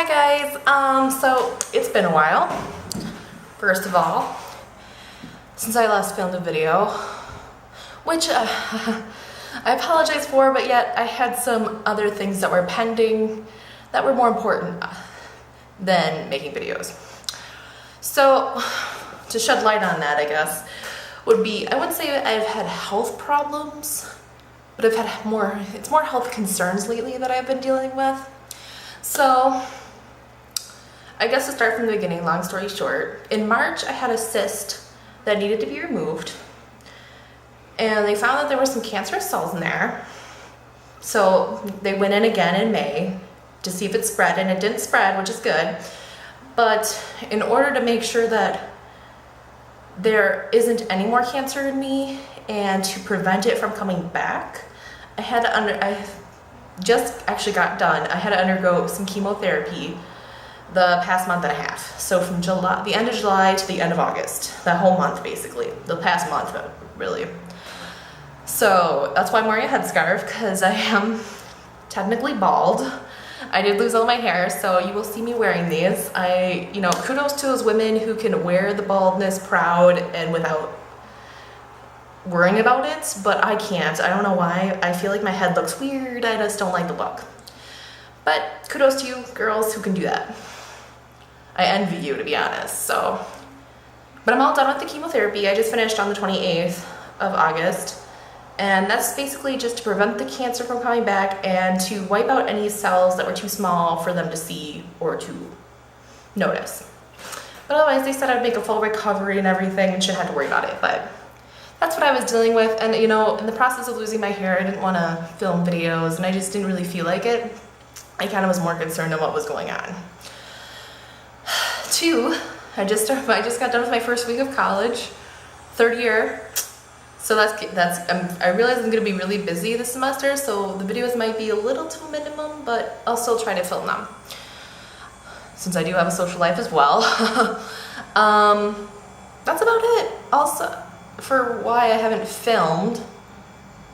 Hi guys, so it's been a while, first of all, since I last filmed a video, which I apologize for, but yet I had some other things that were pending that were more important than making videos. So, to shed light on that, I guess, would be, I wouldn't say I've had health problems, but I've had it's more health concerns lately that I've been dealing with. So, I guess to start from the beginning, long story short, in March I had a cyst that needed to be removed, and they found that there were some cancerous cells in there. So they went in again in May to see if it spread, and it didn't spread, which is good. But in order to make sure that there isn't any more cancer in me and to prevent it from coming back, I just actually got done. I had to undergo some chemotherapy the past month and a half. So from the end of July to the end of August, that whole month basically, the past month really. So that's why I'm wearing a headscarf, because I am technically bald. I did lose all my hair, so you will see me wearing these. Kudos to those women who can wear the baldness proud and without worrying about it, but I can't. I don't know why. I feel like my head looks weird. I just don't like the look. But kudos to you girls who can do that. I envy you, to be honest. But I'm all done with the chemotherapy. I just finished on the 28th of August. And that's basically just to prevent the cancer from coming back and to wipe out any cells that were too small for them to see or to notice. But otherwise, they said I'd make a full recovery and everything and shouldn't have to worry about it. But that's what I was dealing with. And in the process of losing my hair, I didn't want to film videos and I just didn't really feel like it. I kind of was more concerned on what was going on. Two, I just got done with my first week of college, third year. So I realize I'm going to be really busy this semester, so the videos might be a little to a minimum, but I'll still try to film them, since I do have a social life as well. That's about it. Also, for why I haven't filmed,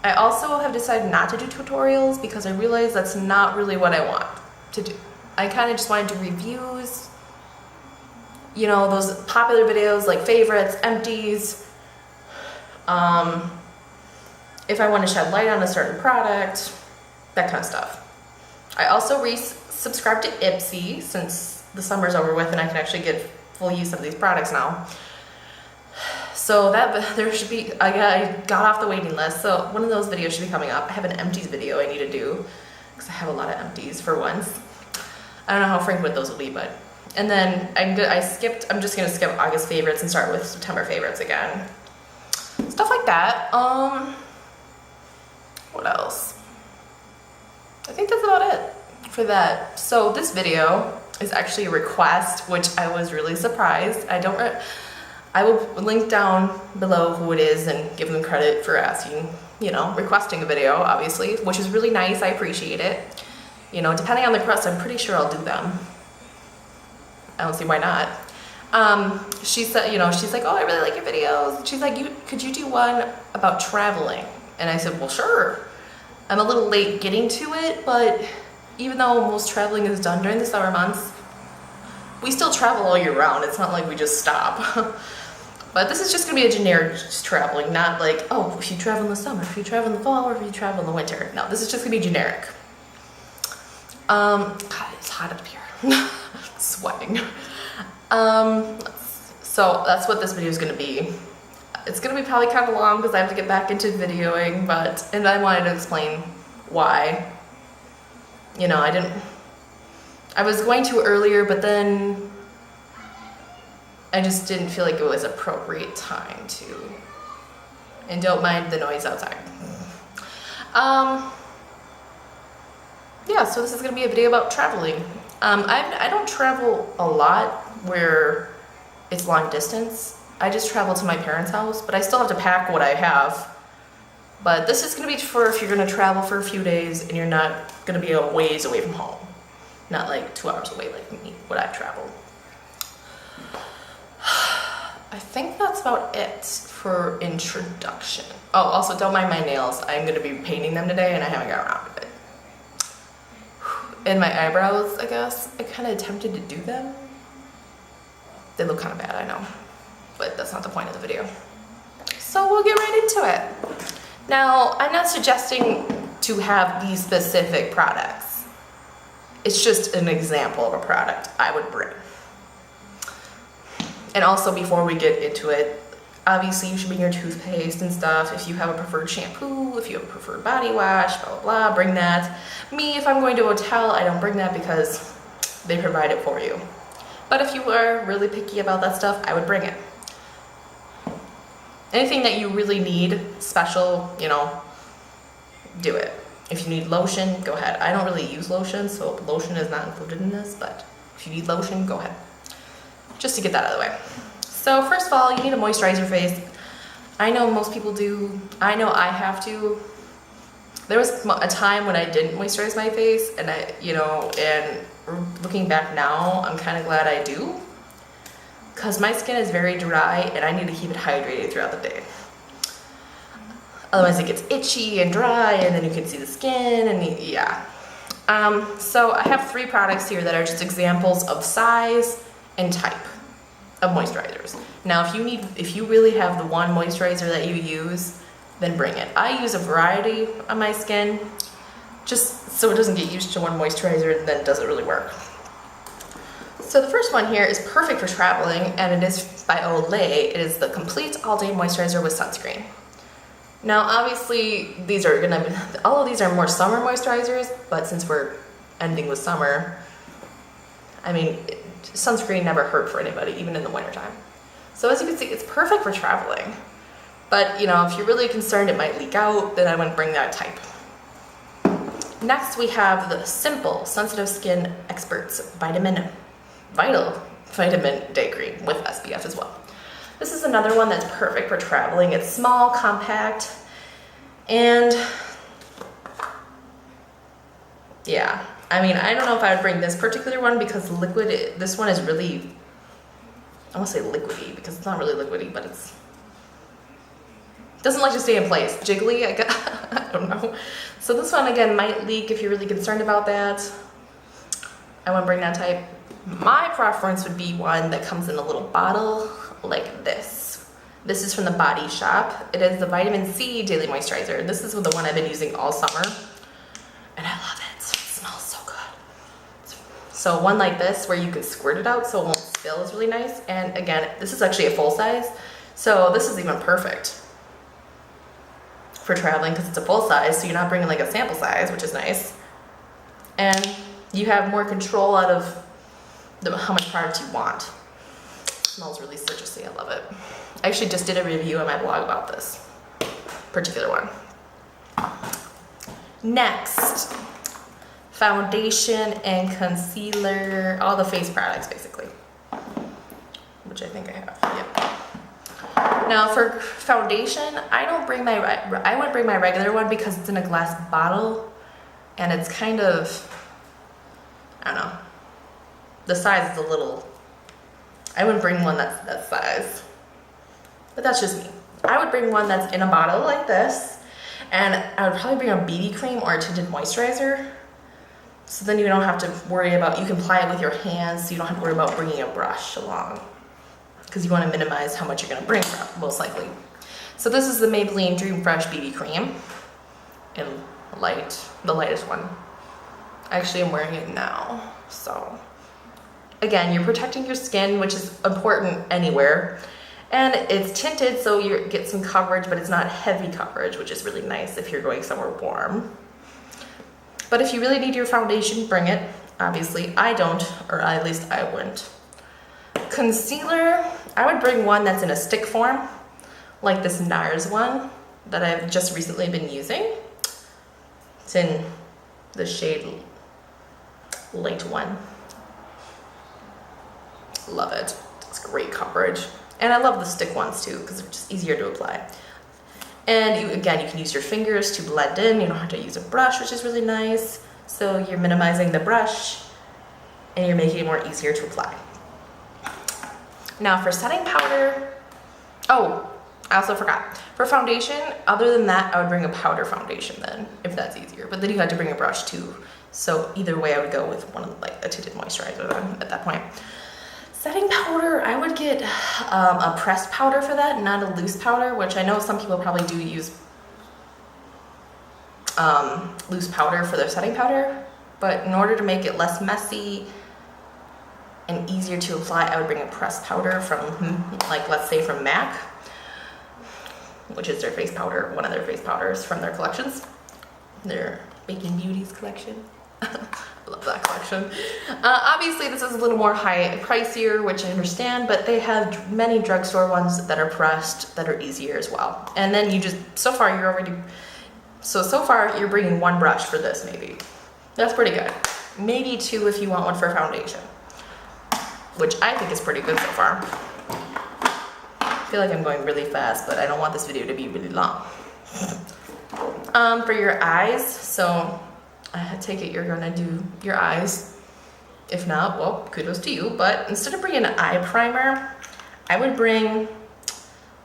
I also have decided not to do tutorials because I realize that's not really what I want to do. I kind of just want to do reviews, those popular videos like favorites, empties, if I want to shed light on a certain product, that kind of stuff. I also subscribed to Ipsy since the summer's over with and I can actually get full use of these products now. So there should be, I got off the waiting list, so one of those videos should be coming up. I have an empties video I need to do, because I have a lot of empties for once. I don't know how frequent those will be, but, and then I'm just going to skip August favorites and start with September favorites again. Stuff like that. What else? I think that's about it for that. So this video is actually a request, which I was really surprised. I will link down below who it is and give them credit for asking, requesting a video, obviously, which is really nice. I appreciate it. Depending on the request, I'm pretty sure I'll do them. I don't see why not. She said, she's like, oh, I really like your videos. She's like, could you do one about traveling? And I said, well, sure. I'm a little late getting to it, but even though most traveling is done during the summer months, we still travel all year round. It's not like we just stop. But this is just going to be a generic traveling, not like, oh, if you travel in the summer, if you travel in the fall, or if you travel in the winter. No, this is just going to be generic. God, it's hot up here. Sweating. So that's what this video is going to be. It's going to be probably kind of long because I have to get back into videoing, and I wanted to explain why. I was going to earlier, but then I just didn't feel like it was appropriate time to, and don't mind the noise outside. Yeah, so this is going to be a video about traveling. I don't travel a lot where it's long distance. I just travel to my parents' house, but I still have to pack what I have. But this is going to be for if you're going to travel for a few days and you're not going to be a ways away from home. Not like 2 hours away like me, what I've traveled. I think that's about it for introduction. Oh, also don't mind my nails. I'm going to be painting them today and I haven't got around to it. in my eyebrows, I guess. I kind of attempted to do them. They look kind of bad, I know, but that's not the point of the video. So we'll get right into it. Now, I'm not suggesting to have these specific products. It's just an example of a product I would bring. And also, before we get into it, obviously you should bring your toothpaste and stuff. If you have a preferred shampoo, if you have a preferred body wash, blah, blah, blah, bring that. Me, if I'm going to a hotel, I don't bring that because they provide it for you. But if you are really picky about that stuff, I would bring it. Anything that you really need special, you know, do it. If you need lotion, go ahead. I don't really use lotion, so lotion is not included in this, but if you need lotion, go ahead. Just to get that out of the way. So first of all, you need to moisturize your face. I know most people do. I know I have to. There was a time when I didn't moisturize my face, and and looking back now, I'm kind of glad I do, because my skin is very dry and I need to keep it hydrated throughout the day. Otherwise it gets itchy and dry, and then you can see the skin, and yeah. So I have 3 products here that are just examples of size and type of moisturizers. Now if you really have the one moisturizer that you use, then bring it. I use a variety on my skin, just so it doesn't get used to one moisturizer and then it doesn't really work. So the first one here is perfect for traveling, and it is by Olay. It is the Complete All Day Moisturizer with Sunscreen. Now obviously all of these are more summer moisturizers, but since we're ending with summer, I mean, sunscreen never hurt for anybody, even in the wintertime. So as you can see, it's perfect for traveling. But if you're really concerned it might leak out, then I wouldn't bring that type. Next, we have the Simple Sensitive Skin Experts Vital Vitamin Day Cream with SPF as well. This is another one that's perfect for traveling. It's small, compact, and yeah. I mean, I don't know if I would bring this particular one because this one is really, I won't say liquidy because it's not really liquidy, but it doesn't like to stay in place. Jiggly, I guess. I don't know. So this one, again, might leak if you're really concerned about that. I wouldn't bring that type. My preference would be one that comes in a little bottle like this. This is from the Body Shop. It is the Vitamin C Daily Moisturizer. This is the one I've been using all summer, and I love it. It smells so good. So one like this where you can squirt it out so it won't spill is really nice. And again, this is actually a full size, so this is even perfect for traveling because it's a full size, so you're not bringing like a sample size, which is nice. And you have more control out of how much product you want. It smells really citrusy, I love it. I actually just did a review on my blog about this particular one. Next, foundation and concealer, all the face products basically, which I think I have, yeah. Now for foundation, I would bring my regular one because it's in a glass bottle and it's kind of, I don't know, the size is a little, I wouldn't bring one that's that size, but that's just me. I would bring one that's in a bottle like this, and I would probably bring a BB cream or a tinted moisturizer, so then you don't have to worry about, you can apply it with your hands, so you don't have to worry about bringing a brush along, because you want to minimize how much you're going to bring, most likely. So this is the Maybelline Dream Fresh BB cream in light, the lightest one. Actually, I'm wearing it now, so again, you're protecting your skin, which is important anywhere, and it's tinted, so you get some coverage, but it's not heavy coverage, which is really nice if you're going somewhere warm. But if you really need your foundation, bring it. Obviously, I don't, or at least I wouldn't. Concealer, I would bring one that's in a stick form, like this NARS one that I've just recently been using. It's in the shade Light 1. Love it. It's great coverage. And I love the stick ones too because they're just easier to apply. And you can use your fingers to blend in. You don't have to use a brush, which is really nice. So you're minimizing the brush and you're making it more easier to apply. Now for setting powder, oh, I also forgot. For foundation, other than that, I would bring a powder foundation then, if that's easier. But then you have to bring a brush too. So either way, I would go with one of like a tinted moisturizer then at that point. Setting powder, I would get a pressed powder for that, not a loose powder, which I know some people probably do use loose powder for their setting powder, but in order to make it less messy and easier to apply, I would bring a pressed powder from, like, let's say from MAC, which is their face powder, one of their face powders from their collections, their Baking Beauties collection. I love that collection. Obviously, this is a little more pricier, which I understand, but they have many drugstore ones that are pressed that are easier as well. And then you just, so far you're bringing one brush for this, maybe. That's pretty good. Maybe two if you want one for foundation, which I think is pretty good so far. I feel like I'm going really fast, but I don't want this video to be really long. For your eyes, so I take it you're gonna do your eyes. If not, well, kudos to you. But instead of bringing an eye primer, I would bring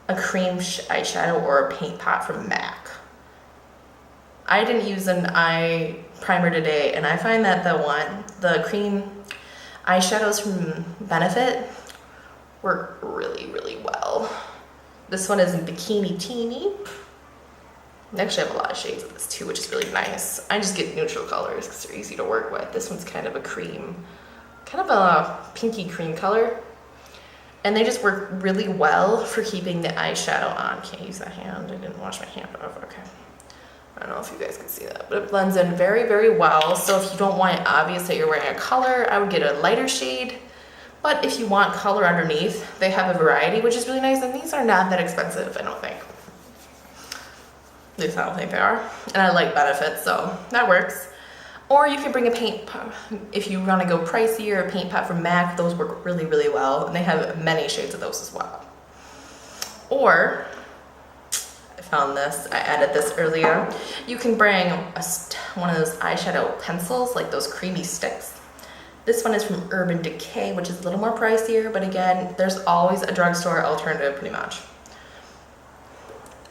a cream eyeshadow or a paint pot from MAC. I didn't use an eye primer today, and I find that the cream eyeshadows from Benefit work really, really well. This one is in Bikini Teeny. I actually have a lot of shades of this too, which is really nice. I just get neutral colors because they're easy to work with. This one's kind of a cream, kind of a pinky cream color. And they just work really well for keeping the eyeshadow on. Can't use that hand. I didn't wash my hand off. Okay. I don't know if you guys can see that, but it blends in very, very well. So if you don't want it obvious that you're wearing a color, I would get a lighter shade. But if you want color underneath, they have a variety, which is really nice. And these are not that expensive, I don't think. At least I don't think they are. And I like Benefit, so that works. Or you can bring a paint pot. If you want to go pricier, a paint pot from MAC, those work really, really well. And they have many shades of those as well. Or, I found this, I added this earlier. You can bring one of those eyeshadow pencils, like those creamy sticks. This one is from Urban Decay, which is a little more pricier, but again, there's always a drugstore alternative pretty much.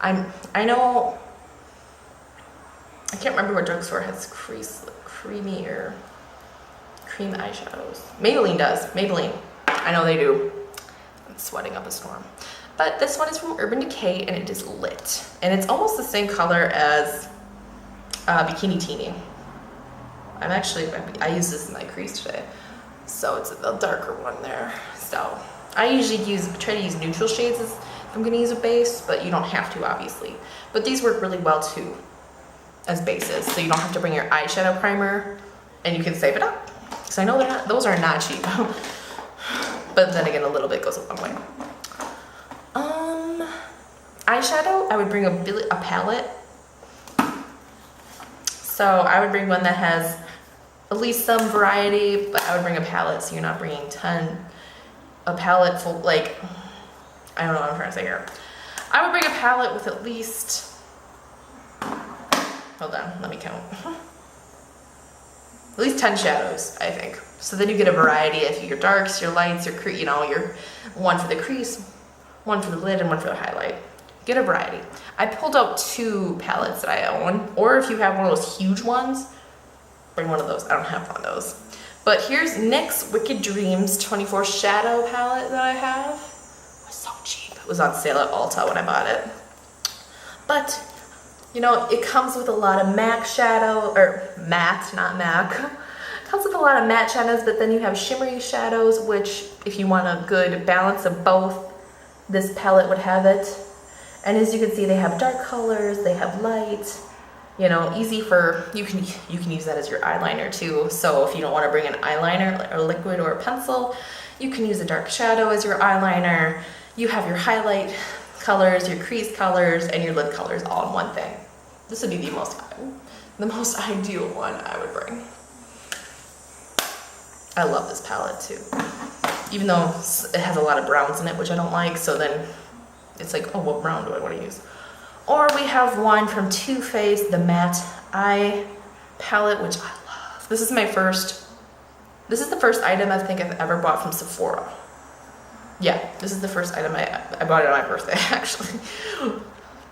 I know, I can't remember what drugstore has creamy or cream eyeshadows. Maybelline does. Maybelline. I know they do. I'm sweating up a storm. But this one is from Urban Decay, and it is lit. And it's almost the same color as Bikini Teeny. I use this in my crease today. So it's a darker one there. So I usually try to use neutral shades if I'm going to use a base, but you don't have to, obviously. But these work really well too as bases, so you don't have to bring your eyeshadow primer, and you can save it up. Because I know those are not cheap. But then again, a little bit goes a long way. Eyeshadow, I would bring a palette. So I would bring one that has at least some variety, but I would bring a palette so you're not bringing a palette full, like, I don't know what I'm trying to say here. I would bring a palette with at least, hold on, let me count. At least 10 shadows, I think. So then you get a variety of your darks, your lights, your one for the crease, one for the lid, and one for the highlight. Get a variety. I pulled out 2 palettes that I own, or if you have one of those huge ones, bring one of those. I don't have one of those. But here's NYX Wicked Dreams 24 Shadow palette that I have. It was so cheap. It was on sale at Ulta when I bought it. But, you know, it comes with a lot of MAC shadow, or matte, not MAC. It comes with a lot of matte shadows, but then you have shimmery shadows, which if you want a good balance of both, this palette would have it. And as you can see, they have dark colors, they have light, you know, easy for, you can use that as your eyeliner too. So if you don't want to bring an eyeliner, or liquid, or a pencil, you can use a dark shadow as your eyeliner. You have your highlight colors, your crease colors, and your lid colors all in one thing. This would be the most ideal one I would bring. I love this palette too. Even though it has a lot of browns in it, which I don't like, so then it's like, oh, what brown do I want to use? Or we have one from Too Faced, the matte eye palette, which I love. This is the first item I think I've ever bought from Sephora. Yeah, this is the first item I bought it on my birthday, actually.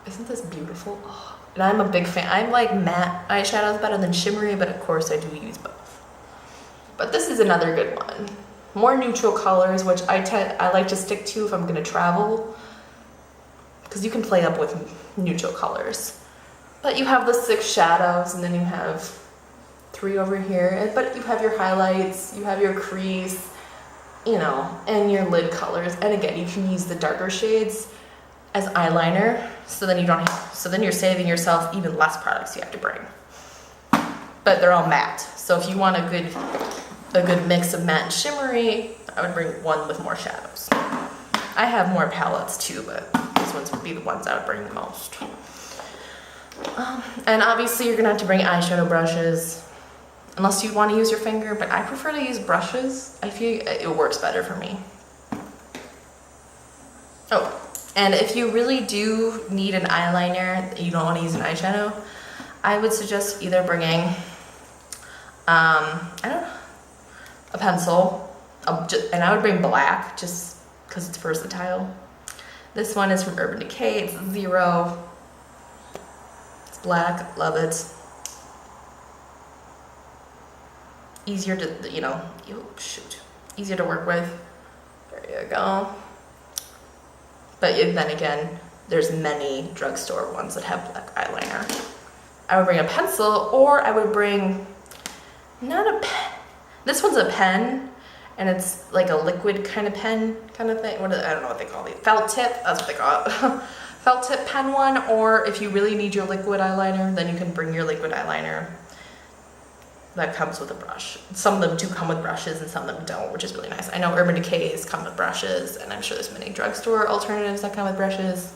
Isn't this beautiful? Oh, And I'm a big fan. I like matte eyeshadows better than shimmery, but of course I do use both. But this is another good one. More neutral colors, which I like to stick to if I'm gonna travel, because you can play up with neutral colors. But you have the 6 shadows, and then you have 3 over here. But you have your highlights, you have your crease, you know, and your lid colors. And again, you can use the darker shades as eyeliner, so then you don't have, so then you're saving yourself even less products you have to bring. But they're all matte, so if you want a good mix of matte and shimmery, I would bring one with more shadows. I have more palettes too, but these ones would be the ones I would bring the most. And obviously you're gonna have to bring eyeshadow brushes, unless you want to use your finger, but I prefer to use brushes. I feel it works better for me. Oh, and if you really do need an eyeliner, you don't want to use an eyeshadow, I would suggest either bringing, I don't know, a pencil, and I would bring black just because it's versatile. This one is from Urban Decay, it's 0. It's black, love it. Easier to, you know, easier to work with. There you go. But then again, there's many drugstore ones that have black eyeliner. I would bring a pencil, or I would bring, not a pen. This one's a pen, and it's like a liquid kind of pen kind of thing. I don't know what they call these. Felt tip, that's what they call it. Felt tip pen one, or if you really need your liquid eyeliner, then you can bring your liquid eyeliner. That comes with a brush. Some of them do come with brushes and some of them don't, which is really nice. I know Urban Decay's come with brushes, and I'm sure there's many drugstore alternatives that come with brushes.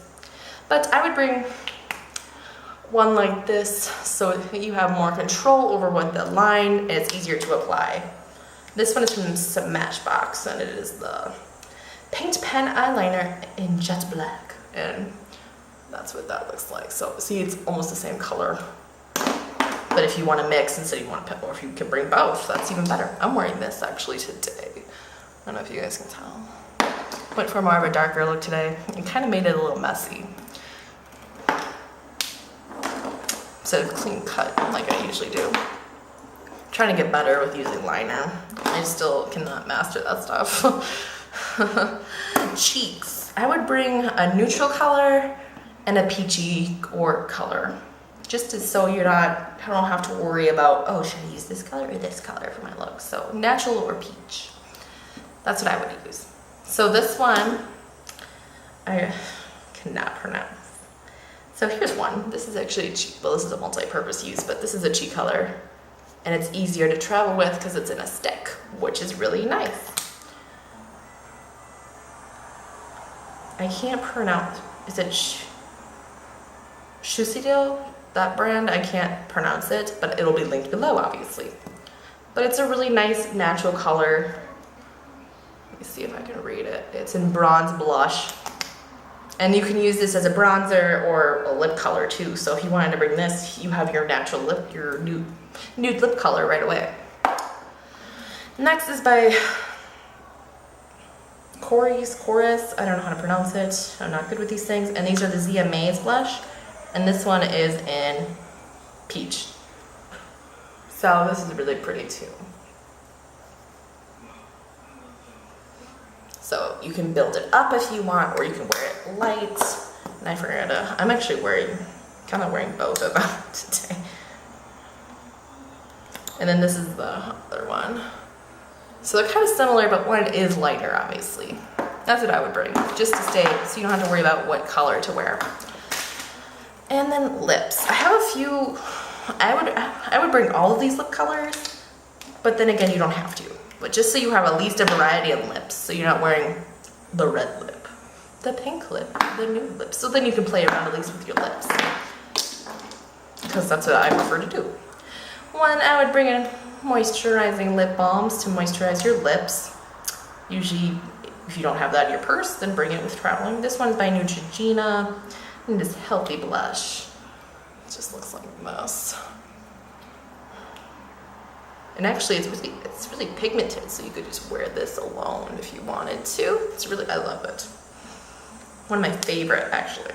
But I would bring one like this so you have more control over what the line, and it's easier to apply. This one is from Smashbox, and it is the Paint Pen Eyeliner in Jet Black, and that's what that looks like. So see, it's almost the same color. But if you want to mix and so you want to, or if you can bring both, that's even better. I'm wearing this actually today. I don't know if you guys can tell. Went for more of a darker look today and kind of made it a little messy. Instead of clean cut like I usually do. I'm trying to get better with using liner. I still cannot master that stuff. Cheeks. I would bring a neutral color and a peachy or color. Just so I don't have to worry about, oh, should I use this color or this color for my look? So natural or peach. That's what I would use. So this one, I cannot pronounce. So here's one. This is actually a cheek, well, this is a multi-purpose use, but this is a cheek color. And it's easier to travel with because it's in a stick, which is really nice. I can't pronounce, is it Shusido? That brand, I can't pronounce it, but it'll be linked below, obviously. But it's a really nice natural color. Let me see if I can read it. It's in bronze blush. And you can use this as a bronzer or a lip color too. So if you wanted to bring this, you have your natural lip, your nude lip color right away. Next is by Chorus. I don't know how to pronounce it. I'm not good with these things. And these are the Zia Maze blush. And this one is in peach. So this is really pretty too. So you can build it up if you want, or you can wear it light. And I forgot I'm actually kind of wearing both of them today. And then this is the other one. So they're kind of similar, but one is lighter, obviously. That's what I would bring, just to stay, so you don't have to worry about what color to wear. And then lips. I have a few, I would bring all of these lip colors, but then again, you don't have to. But just so you have at least a variety of lips, so you're not wearing the red lip, the pink lip, the nude lip. So then you can play around at least with your lips, because that's what I prefer to do. One, I would bring in moisturizing lip balms to moisturize your lips. Usually, if you don't have that in your purse, then bring it with traveling. This one's by Neutrogena. And this healthy blush. It just looks like this. And actually it's really pigmented, so you could just wear this alone if you wanted to. I love it. One of my favorite, actually.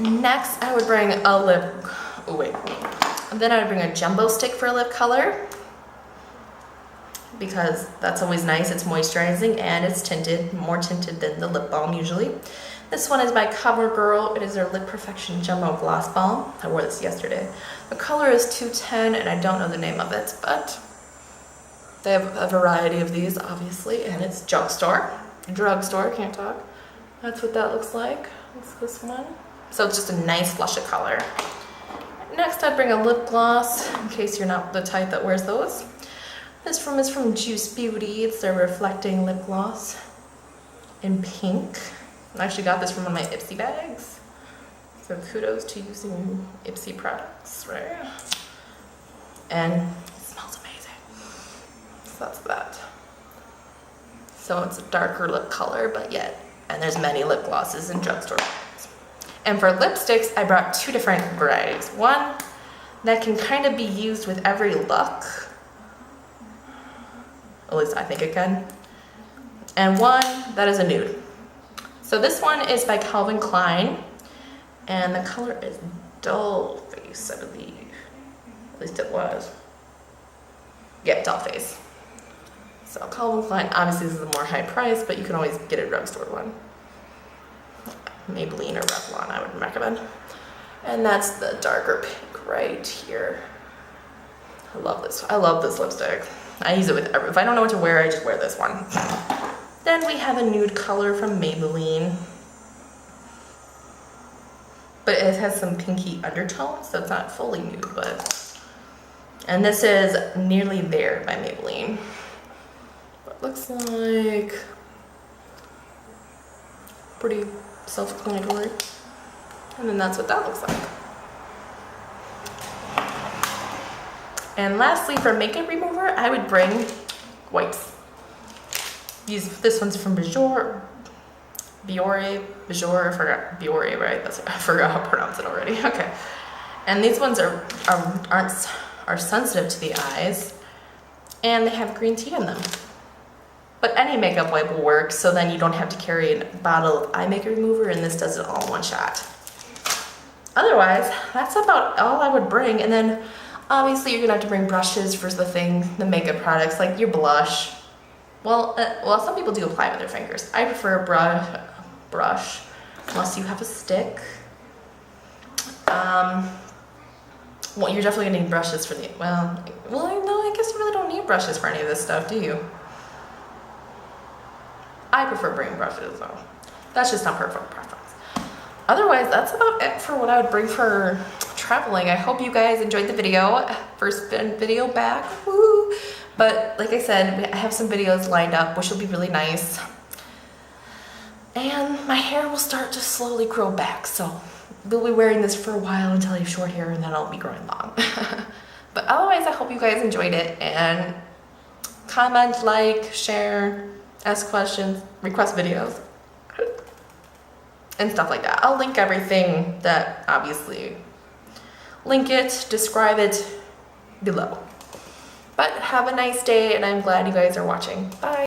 Next, I would bring a lip, oh wait. Then I would bring a jumbo stick for a lip color, because that's always nice. It's moisturizing and it's tinted, more tinted than the lip balm usually. This one is by CoverGirl. It is their Lip Perfection Jumbo Gloss Balm. I wore this yesterday. The color is 210 and I don't know the name of it, but they have a variety of these obviously, and it's drugstore, can't talk. That's what that looks like. It's this one. So it's just a nice flush of color. Next I'd bring a lip gloss in case you're not the type that wears those. This one is from Juice Beauty. It's their reflecting lip gloss in pink. I actually got this from one of my Ipsy bags. So kudos to using Ipsy products, right? And it smells amazing. So that's that. So it's a darker lip color, but yet, and there's many lip glosses in drugstore bags. And for lipsticks, I brought two different varieties. One that can kind of be used with every look. At least I think it can. And one that is a nude. So this one is by Calvin Klein, and the color is Dull Face, I believe. At least it was. Yeah, Dull Face. So Calvin Klein, obviously this is a more high price, but you can always get a drugstore one. Maybelline or Revlon, I would recommend. And that's the darker pink right here. I love this. I love this lipstick. I use it with if I don't know what to wear, I just wear this one. Then we have a nude color from Maybelline. But it has some pinky undertones, so it's not fully nude, but. And this is Nearly There by Maybelline. It looks like pretty self-explanatory. And then that's what that looks like. And lastly, for makeup remover, I would bring wipes. This one's from Biore, I forgot, Biore, right? I forgot how to pronounce it already. Okay. And these ones are sensitive to the eyes, and they have green tea in them. But any makeup wipe will work, so then you don't have to carry a bottle of eye makeup remover, and this does it all in one shot. Otherwise, that's about all I would bring. And then obviously you're gonna have to bring brushes for the makeup products, like your blush. Well, some people do apply with their fingers. I prefer a brush, unless you have a stick. Well, you're definitely gonna need brushes for no, I guess you really don't need brushes for any of this stuff, do you? I prefer bringing brushes though. That's just not personal preference. Otherwise, that's about it for what I would bring for traveling. I hope you guys enjoyed the video. First video back, woo! But like I said, I have some videos lined up, which will be really nice. And my hair will start to slowly grow back, so we'll be wearing this for a while until I have short hair, and then I'll be growing long. But otherwise, I hope you guys enjoyed it, and comment, like, share, ask questions, request videos, and stuff like that. I'll link everything that obviously, describe it below. But have a nice day, and I'm glad you guys are watching. Bye.